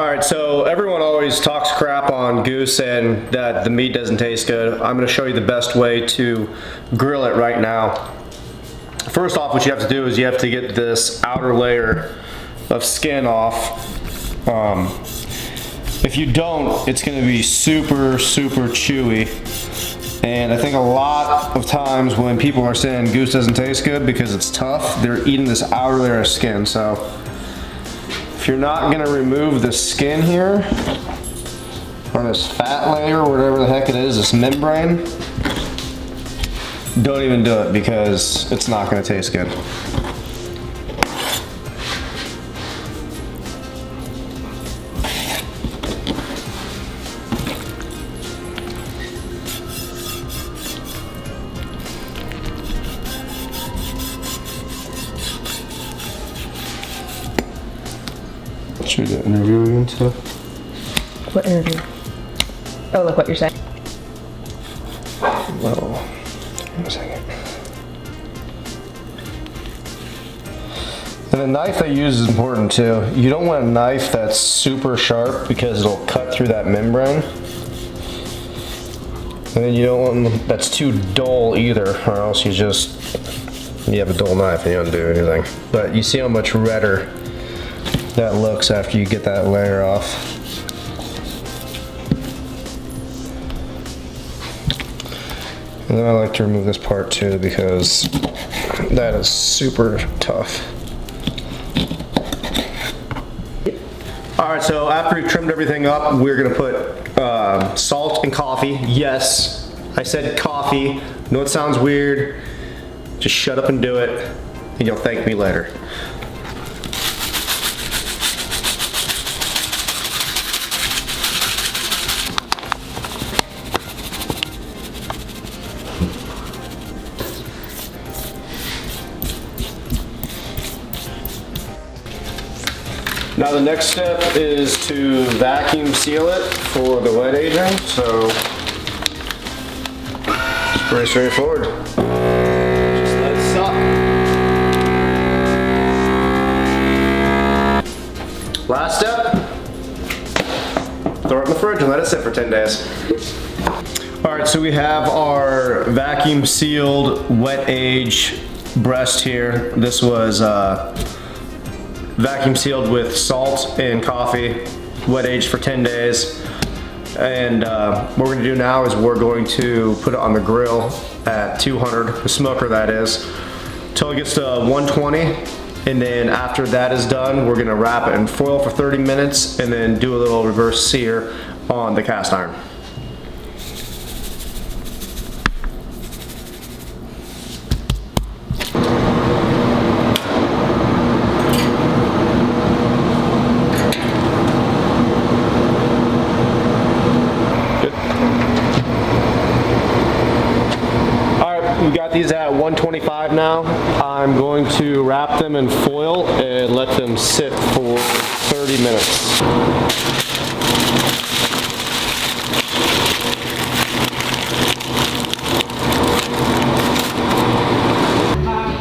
Alright, so everyone always talks crap on goose and that the meat doesn't taste good. I'm going to show you the best way to grill it right now. First off, what you have to do is you have to get this outer layer of skin off. If you don't, it's going to be super chewy. And I think a lot of times when people are saying goose doesn't taste good because it's tough, they're eating this outer layer of skin. So if you're not going to remove the skin here, or this fat layer, or whatever the heck it is, this membrane, don't even do it because it's not going to taste good. Should we do an interview again too? What interview? Oh, look what you're saying. Well, give me a second. And the knife I use is important too. You don't want a knife that's super sharp because it'll cut through that membrane. And then you don't want one that's too dull either, or else you have a dull knife and you don't do anything. But you see how much redder that looks after you get that layer off. And then I like to remove this part too because that is super tough. Alright, so after we've trimmed everything up, we're going to put salt and coffee. Yes, I said coffee. I know it sounds weird. Just shut up and do it, and you'll thank me later. Now the next step is to vacuum seal it for the wet aging, so it's pretty straightforward. Just let it suck. Last step, throw it in the fridge and let it sit for 10 days. Alright, so we have our vacuum sealed wet age breast here. This was vacuum sealed with salt and coffee, wet aged for 10 days. And what we're gonna do now is we're going to put it on the grill at 200, the smoker that is, till it gets to 120. And then after that is done, we're gonna wrap it in foil for 30 minutes and then do a little reverse sear on the cast iron. We got these at 125 now. I'm going to wrap them in foil and let them sit for 30 minutes.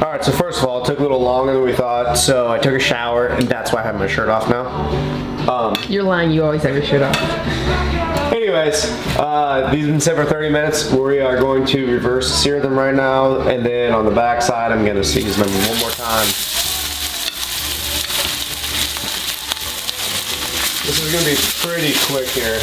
Alright, so first of all, it took a little longer than we thought, so I took a shower, and that's why I have my shirt off now. You're lying, you always have your shirt off. Anyways, these have been set for 30 minutes. We are going to reverse sear them right now, and then on the back side, I'm going to season them one more time. This is going to be pretty quick here.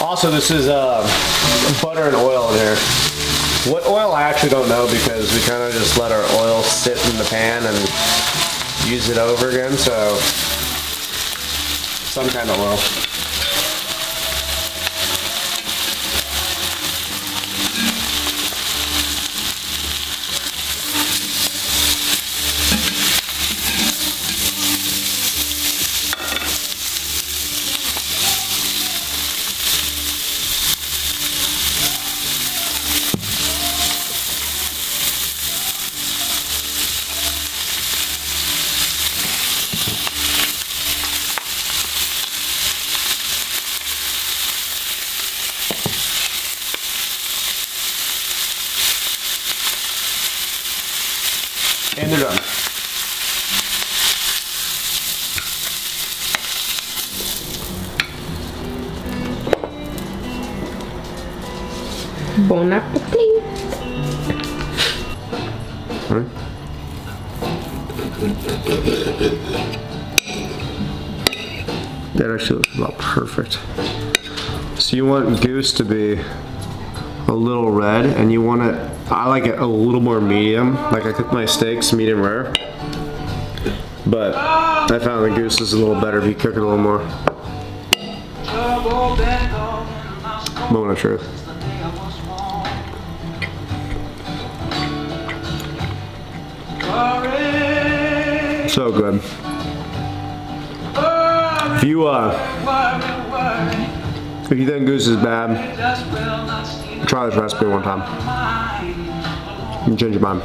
Also, this is butter and oil in here. What oil, I actually don't know because we kind of just let our oil sit in the pan and use it over again, so some kind of oil. And they're done. Bon appetit. Right. That actually looks about perfect. So you want goose to be a little red, and you want it, I like it a little more medium. Like I cook my steaks medium rare. But I found the goose is a little better if you cook it a little more. Moment of truth. So good. If you think goose is bad, try this recipe one time. You can change your mind.